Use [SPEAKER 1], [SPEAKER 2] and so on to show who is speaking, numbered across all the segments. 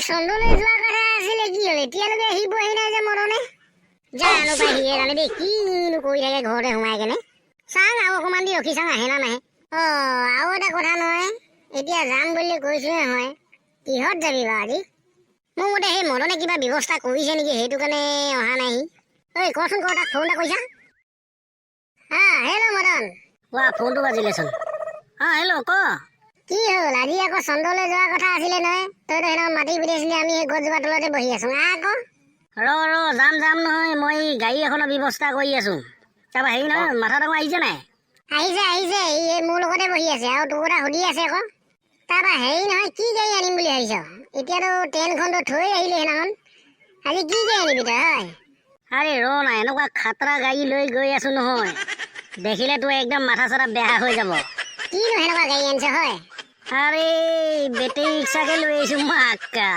[SPEAKER 1] চন্দলৈ যোৱা কথা আছিলে কি হ'ল এতিয়ালৈকে আহিবহি নাই যে মৰণে জানো পাই সিয়ে জানে দেই কিনো কৰি থাকে ঘৰতে সোমাই কেনে চাং আৰু অকণমান দি ৰখি চাং আহে না নাহে আৰু এটা কথা নহয় এতিয়া যাম বুলি কৈছোহে হয় কিহত যাবি বাৰু আজি মোৰ মতে সেই মদনে কিবা ব্যৱস্থা কৰিছে নেকি সেইটো কাৰণে অহা নাই ঐ কচোন ক তাক ফোন এটা কৰিছা হেল্ল' মদন
[SPEAKER 2] ফোনটো বাজিলেচোন হেল্ল' ক
[SPEAKER 1] কি হ'ল আজি আকৌ চন্দলৈ যোৱা কথা আছিলে নহয় তইতো সেইদিনাখন মাতি পঠিয়াইছিলি আমি সেই গছজোপা তলতে বহি আছো আকৌ
[SPEAKER 2] যাম নহয় মই গাড়ী এখনৰ ব্যৱস্থা কৰি আছো তাৰপৰা হেৰি নহয় মাথা ডাঙৰ আহিছে নাই
[SPEAKER 1] আহিছে এই মোৰ লগতে বহি আছে আৰু তোৰ কথা সুধি আছে আকৌ তাৰপৰা হেৰি নহয় কি গাড়ী আনিম বুলি ভাবিছ এতিয়াতো ট্ৰেইনখনতো থৈ আহিলি সেইদিনাখন আজি কি গাড়ী আনিবি তই হয়
[SPEAKER 2] আৰে না এনেকুৱা খাতৰা গাড়ী লৈ গৈ আছো নহয় দেখিলে তোৰ একদম মাথা চাথা বেয়া হৈ যাব
[SPEAKER 1] কিনো সেনেকুৱা গাড়ী আনিছ হয়
[SPEAKER 2] আৰে বেটেৰী ৰিক্সাকে লৈ আহিছো মাক্কা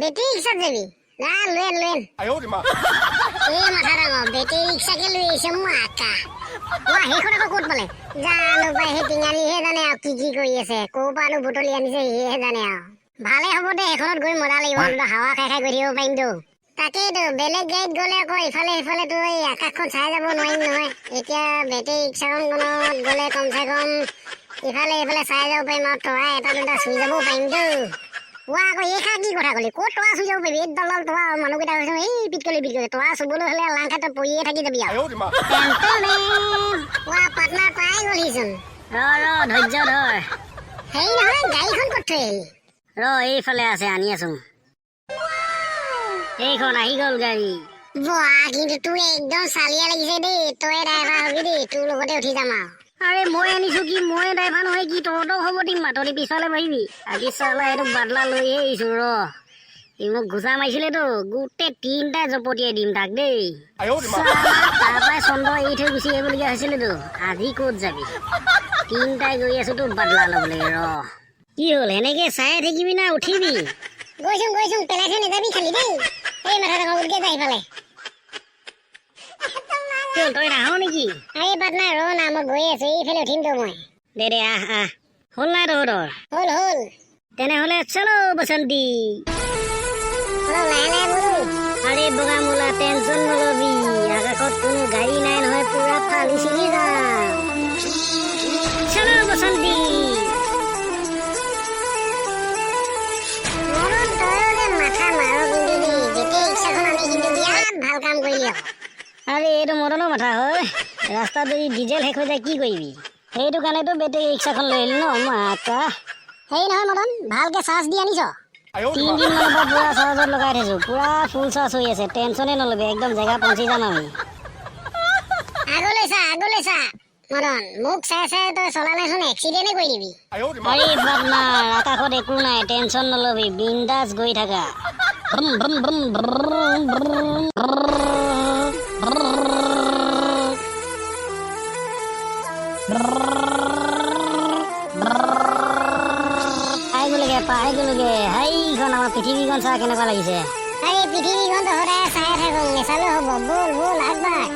[SPEAKER 1] বেটেৰী ৰিক্সাত যাবি না লৈ আন এই মাথা ডাঙৰ বেটেৰী ৰিক্সাকে লৈ আহিছে মাক্কা সেইখন আকৌ ক'ত পালে জানো পাই সেই টিঙালিহে জানে আৰু কি কৰি আছে ক'ৰ পৰানো বুটলি আনিছে সিহে জানে আৰু ভালে হ'ব দে সেইখনত গৈ মজা লাগিব হাৱা খাই গৈ থাকিব পাৰিমতো তাকেইতো বেলেগ গাড়ীত গ'লে আকৌ ইফালে সিফালেতো এই আকাশখন চাই যাব নোৱাৰিম নহয় এতিয়া বেটেৰী ৰিক্সাখনত গ'লে কমচে কম ইফালে সিফালে চাই যাব পাৰিম আৰু তৰা এটা দুটা চুই যাবও পাৰিমতো আকৌ এই খা কি কথা ক'লি ক'ত তৰা চুই যাব পাৰিবি এই দল তৰা মানুহকেইটা কৈছে এই পিটকলি তৰা চুবলৈ হ'লে লাং খাটত পৰিয়ে থাকি যাবি আৰু পাৰ্টনাৰ পাই গ'লিচোন
[SPEAKER 2] ধৈৰ্য ধৰ
[SPEAKER 1] হেৰি নহয় গাড়ীখন ক'ত থৈ আহিলি
[SPEAKER 2] এইফালে আছে আনি আছো এইখন আহি গ'ল গাড়ী
[SPEAKER 1] কিন্তু তোৰ একদম চালিয়া লাগিছে দেই তই ড্ৰাইভাৰ হবি দেই তোৰ লগতে উঠি যাম আৰু
[SPEAKER 2] আৰে মই আনিছো কি মই ড্ৰাইভাৰ নহয় কি তহঁতক হ'ব দিম মাতনি পিছফালে বহিবি আজি চালা এইটো বাদলা লৈহে আহিছো ই মোক ঘোচা মাৰিছিলেতো গোটেই তিনিটাই জপতিয়াই দিম তাক দেই তাৰপৰাই চন্দ্ৰ এৰি থৈ গুচি আহিবলগীয়া হৈছিলেতো আজি ক'ত যাবি তিনিটাই গৈ আছো তোৰ বাদলা ল'বলৈ কি হ'ল এনেকে চাই থাকিবি না উঠিবি
[SPEAKER 1] গৈছো পেলাই থৈ নাযাবি খালি দেই এই মাথা ডাঙৰ উঠকে যাই ফালে
[SPEAKER 2] তই নাহ নেকি
[SPEAKER 1] আৰে পাৰ্টনাৰ না মই গৈ আছো এইফালে উঠিমতো মই
[SPEAKER 2] দে আহ হ'ল নাই তহঁতৰ
[SPEAKER 1] হ'ল
[SPEAKER 2] তেনেহ'লে চলো বসন্তী
[SPEAKER 1] লাহে বোলো
[SPEAKER 2] আৰে বগা মোলা টেনচন নলবি আকাশত কোনো গাড়ী নাই নহয় পুৰা ফালি চিনি যাম চলো বসন্তী আৰে এইটো মদনৰ মাথা হয় ৰাস্তাত যদি ডিজেল শেষ হৈ যায় কি কৰিবি সেইটো কাৰণেতো বেটেৰী ৰিক্সাখন লৈ আহিলো ন মাকা
[SPEAKER 1] হেৰি নহয় মদন ভালকে চাৰ্জ দি আনিছ
[SPEAKER 2] 3 দিন মানৰ পৰা পুৰা চাৰ্জত লগাই থৈছো পুৰা ফুল চাৰ্জ হৈ আছে টেনচনে নলবি একদম জেগা পਹੁঁচি যাম আমি
[SPEAKER 1] আগলৈ চা মদন মোক চাই তই চলালেচোন এক্সিডেণ্টে কৰি দিবি
[SPEAKER 2] আৰে পাৰ্টনাৰ আকাশত একো নাই টেনচন নলবি বিন্দাছ গৈ থাকা পাই গ'লোগে হাইখন আমাৰ পৃথিৱীখন চা কেনেকুৱা লাগিছে
[SPEAKER 1] আৰে পৃথিৱীখনতো সদায় চাই থাকো নেচালে হ'ব বল আগবাঢ়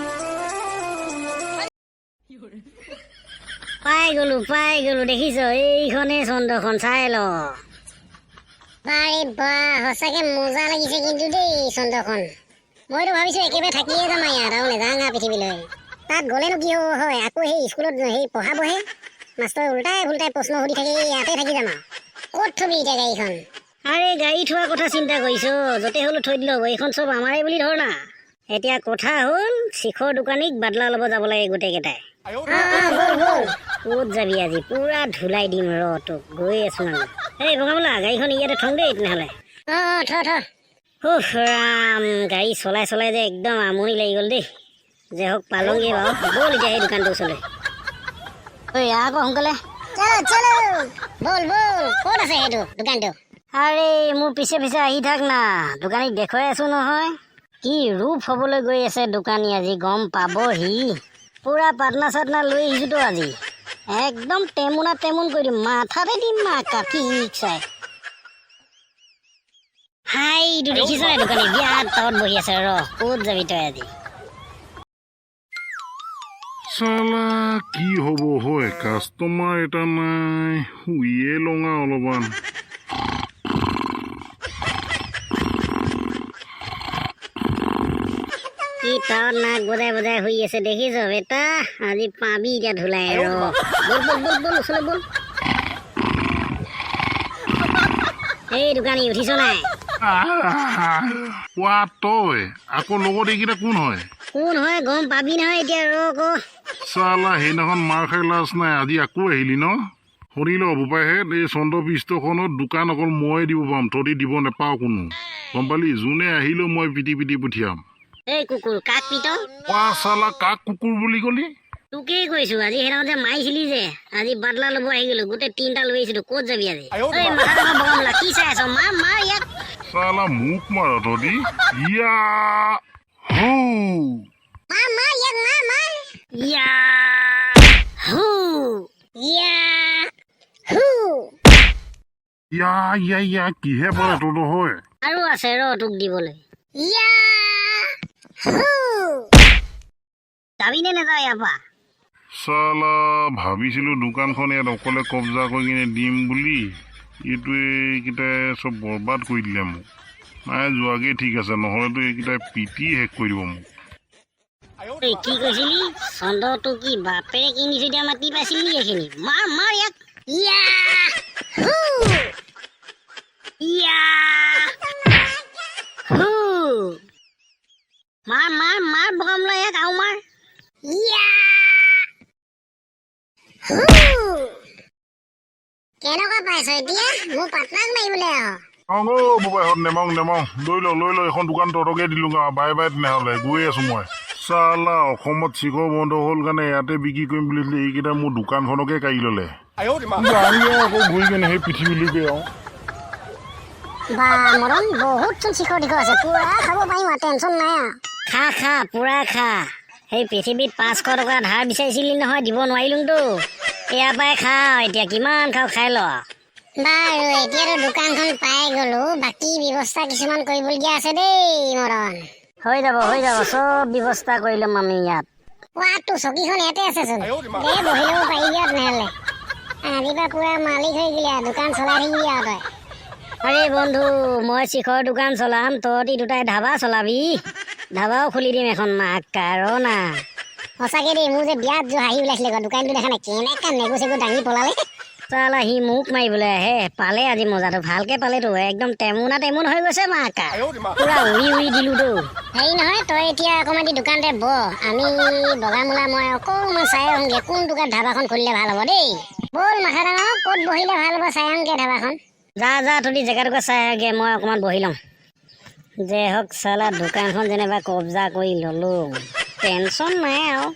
[SPEAKER 2] পাই গ'লো দেখিছ এইখনে চন্দ্ৰখন চাই ল
[SPEAKER 1] সঁচাকে মজা লাগিছে কিন্তু দেই চন্দ্ৰখন মইতো ভাবিছো একেবাৰে থাকিয়ে যাম ইয়াত আৰু নেযাওঁ পৃথিৱীলৈ তাত গ'লেনো কি হ'ব হয় আকৌ সেই স্কুলত সেই পঢ়াবহে মাষ্টৰে উল্টাই প্ৰশ্ন সুধি থাকি ইয়াতে থাকি যাম আৰু ক'ত থবি এতিয়া গাড়ীখন
[SPEAKER 2] আৰে গাড়ী থোৱাৰ কথা চিন্তা কৰিছ য'তে হ'লেও থৈ দিলো এইখন চব আমাৰে বুলি ধৰ না এতিয়া কথা হ'ল শিখৰ দোকানীক বাদলা ল'ব যাব লাগে গোটেইকেইটাই ক'ত যাবি আজি পুৰা ধুলাই দিম তোক গৈ আছো আমি এই বগামলা গাড়ীখন ইয়াতে থওঁ দেই তেনেহ'লে ৰাম গাড়ী চলাই যে একদম আমনি লাগি গ'ল দেই যে হওক পালংগে বাৰু ব'ল এতিয়া সেই দোকানটোৰ ওচৰলৈ ঐ আকৌ সোনকালে
[SPEAKER 1] বল ক'ত আছে সেইটো দোকানটো
[SPEAKER 2] আৰে মোৰ পিছে আহি থাক না দোকানীক দেখুৱাই আছো নহয় কি ৰূপ হ'বলৈ গৈ আছে দোকানী আজি গম পাবহি পুৰা পাটনা চাটনা লৈ আহিছোতো আজি একদম টেমুনা কৰি দিম মাথাতে দিম মাকা ঠিক চাই হাইটো দেখিছ নাই দোকানী বিয়াত তত বহি আছে ক'ত যাবি তই আজি
[SPEAKER 3] চালা কি হ'ব হয় কাষ্টমাৰ এটা নাই শুইয়ে লওঁ অলপমান
[SPEAKER 2] তাত নাক বজাই বজাই শুই আছে দেখিছ বেটা আজি পাবি এতিয়া ধুলাই ৰ বল বল বল বল ওচৰলৈ বল এই দোকানী উঠিছ নাই
[SPEAKER 3] কোৱা তই আকৌ লগত এইকেইটা কোন হয়
[SPEAKER 2] কোন হয় গম পাবি নহয় এতিয়া ৰ আকৌ
[SPEAKER 3] চালা সেইদিনাখন মাৰ খাই লাজ নাই আজি আকৌ আহিলি ন শুনি ল বোপাইহেঁত এই চন্দ্ৰপৃষ্ঠখনত দোকান অকল মই দিব পাম তহঁতি দিব নাপাওঁ কোনো গম পালি যোনে আহিলেও মই পিটি পিটি পঠিয়াম
[SPEAKER 2] এই কুকুৰ কাক পিত
[SPEAKER 3] কোৱা চালা কাক কুকুৰ বুলি কলি
[SPEAKER 2] তোকেই কৈছো আজি সেইদিনাখন যে মাৰিছিলি যে আজি বাদলা ল'ব আহি গলো গোটেই 3টা লৈ আহিছিলো ক'ত যাবি আজি এই মাথা বগমলা কি চাই আছ মাৰ ইয়াক
[SPEAKER 3] চালা মোক মাৰ তহঁতি ইয়া হৌ
[SPEAKER 1] মা ইয়াক মা
[SPEAKER 2] ইয়া হু
[SPEAKER 1] ইয়া হু
[SPEAKER 3] ইয়া ইয়া ইয়া কিহে পৰে তহঁতৰ হয়
[SPEAKER 2] আৰু আছে ৰ তোক দিবলৈ
[SPEAKER 1] ইয়া হু
[SPEAKER 2] যাবি নে নাযাওঁ ইয়াৰ পৰা
[SPEAKER 3] চালা ভাবিছিলো দোকানখন ইয়াত অকলে কব্জা কৰি কিনে দিম বুলি এইটোৱে এইকেইটাই চব বৰবাদ কৰি দিলে মোক নাই যোৱাগেই ঠিক আছে নহ'লেতো এইকেইটাই পিটি শেষ কৰি দিব মোক
[SPEAKER 2] এই কি কৈছিলি চন্দ্ৰটো কি বাপেৰে কিনিছো এতিয়া মাতি পাইছিলি এইখিনি মাৰ ইয়াক
[SPEAKER 1] ইয়া হু
[SPEAKER 2] ইয়া হু মাৰ বগমলা ইয়াক আৰু মাৰ
[SPEAKER 1] ইয়া হু কেনেকুৱা পাইছ এতিয়া মোৰ পাটনাক মাৰিবলৈ
[SPEAKER 3] অঁ বোপাইহঁত নেমাওঁ লৈ ল এখন দোকান তহঁতকে দিলোঁ বাই তেনেহ'লে গৈ আছোঁ মই চালা অসমত শিখৰ বন্ধ হ'ল কাৰণে ইয়াতে বিক্ৰী কৰিম বুলি এইকেইটা মোৰ দোকানখনকে কাঢ়ি ল'লে আকৌ ঘূৰি কেনে সেই পৃথিৱীলৈকে আৰু
[SPEAKER 1] বা মৰম বহুত চোন শিখৰ দীঘৰ আছে পুৰা খাব পাৰিম আৰু টেনচন নাই আৰু
[SPEAKER 2] খা পুৰা খা সেই পৃথিৱীত 500 টকা ধাৰ বিচাৰিছিলি নহয় দিব নোৱাৰিলোঁতো ইয়াৰ পৰাই খা এতিয়া কিমান খাওঁ খাই ল
[SPEAKER 1] বাৰু এতিয়াতো দোকানখন পাই গলো বাকী ব্যৱস্থা কিছুমান কৰিবলগীয়া আছে দেই মৰণ
[SPEAKER 2] হৈ যাব চব ব্যৱস্থা কৰি ল'ম আমি ইয়াত
[SPEAKER 1] কোৱাটো চকীখন ইয়াতে আছেচোন দে বহি ল'ব পাৰিবি আৰু তেনেহ'লে আজিৰপৰা পুৰা মালিক হৈ গ'লি আৰু দোকান চলাই থাকিবি আৰু তই
[SPEAKER 2] আৰে বন্ধু মই শিখৰ দোকান চলাম তহঁতি দুটাই ধাবা চলাবি ধাবাও খুলি দিম এখন মাকা ৰ না
[SPEAKER 1] সঁচাকে দেই মোৰ যে বিয়াত যোৱা হাঁহি ওলাইছিলে দোকানটো দেখা নাই কেনেকা নেগু চেগু দাঙি পলালে
[SPEAKER 2] চালা সি মোক মাৰিবলৈ আহে পালে আজি মজাটো ভালকে পালেতো একদম টেমুন হৈ গৈছে মাকা পুৰা উৰি দিলোতো
[SPEAKER 1] হেৰি নহয় তই এতিয়া অকণমান দোকানতে আমি বগামূলা মই অকণমান চাই আহোঁগৈ কোন দোকান ধাবাখন খুলিলে ভাল হ'ব দেই ব'ল মাথা ডাঙৰ ক'ত বহিলে ভাল হ'ব চাই আহোঁগৈ ধাবাখন
[SPEAKER 2] যা তহঁতি জেগাটোকে চাই আহগে মই অকণমান বহি লওঁ যে হওক চালা দোকানখন যেনিবা কব্জা কৰি ল'লোঁ টেনচন নাই আৰু